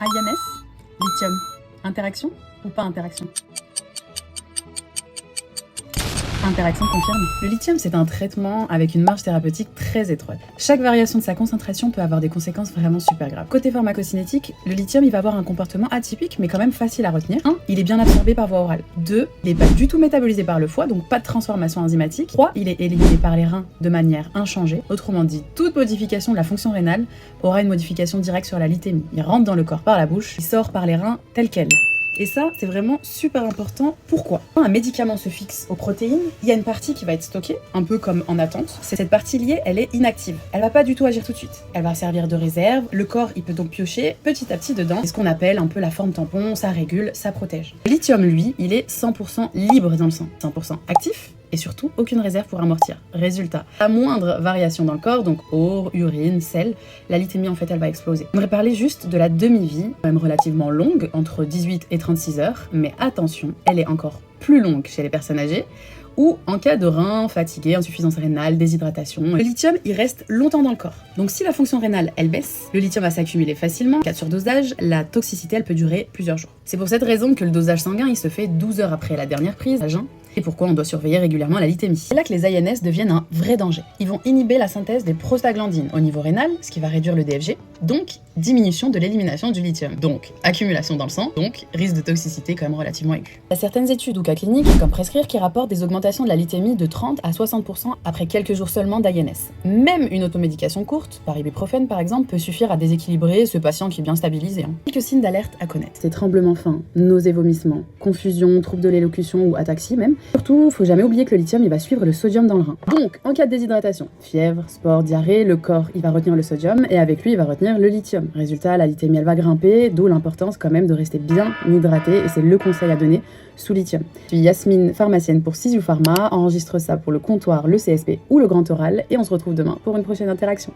Ayanès, lithium, interaction ou pas interaction? Interaction confirmée. Le lithium, c'est un traitement avec une marge thérapeutique très étroite. Chaque variation de sa concentration peut avoir des conséquences vraiment super graves. Côté pharmacocinétique, le lithium, il va avoir un comportement atypique, mais quand même facile à retenir. 1. Il est bien absorbé par voie orale. 2. Il n'est pas du tout métabolisé par le foie, donc pas de transformation enzymatique. 3. Il est éliminé par les reins de manière inchangée. Autrement dit, toute modification de la fonction rénale aura une modification directe sur la lithémie. Il rentre dans le corps par la bouche, il sort par les reins tel quel. Et ça, c'est vraiment super important. Pourquoi? Quand un médicament se fixe aux protéines, il y a une partie qui va être stockée, un peu comme en attente. Cette partie liée, elle est inactive. Elle va pas du tout agir tout de suite. Elle va servir de réserve. Le corps, il peut donc piocher petit à petit dedans. C'est ce qu'on appelle un peu la forme tampon. Ça régule, ça protège. Le lithium, lui, il est 100% libre dans le sang. 100% actif. Et surtout, aucune réserve pour amortir. Résultat, la moindre variation dans le corps, donc eau, urine, sel, la lithémie en fait elle va exploser. On devrait parler juste de la demi-vie, quand même relativement longue, entre 18 et 36 heures, mais attention, elle est encore plus longue chez les personnes âgées, ou en cas de reins fatigués, insuffisance rénale, déshydratation. Le lithium, il reste longtemps dans le corps. Donc si la fonction rénale, elle baisse, le lithium va s'accumuler facilement. En cas de surdosage, la toxicité, elle peut durer plusieurs jours. C'est pour cette raison que le dosage sanguin, il se fait 12 heures après la dernière prise à jeun. Et pourquoi on doit surveiller régulièrement la lithémie. C'est là que les Ayanès deviennent un vrai danger. Ils vont inhiber la synthèse des prostaglandines au niveau rénal, ce qui va réduire le DFG, donc diminution de l'élimination du lithium. Donc accumulation dans le sang, donc risque de toxicité quand même relativement aigu. Il y a certaines études ou cas cliniques, comme Prescrire, qui rapportent des augmentations de la lithémie de 30 à 60% après quelques jours seulement d'Ayanès. Même une automédication courte, par ibuprofène par exemple, peut suffire à déséquilibrer ce patient qui est bien stabilisé. Quelques signes d'alerte à connaître. C'est tremblements fins, nausées, vomissements, confusion, troubles de l'élocution ou ataxie même. Surtout, faut jamais oublier que le lithium, il va suivre le sodium dans le rein. Donc, en cas de déshydratation, fièvre, sport, diarrhée, le corps, il va retenir le sodium et avec lui, il va retenir le lithium. Résultat, la lithémie, elle va grimper, d'où l'importance quand même de rester bien hydraté et c'est le conseil à donner sous lithium. Je suis Yasmine, pharmacienne pour Cisiu Pharma, enregistre ça pour le comptoir, le CSP ou le Grand Oral et on se retrouve demain pour une prochaine interaction.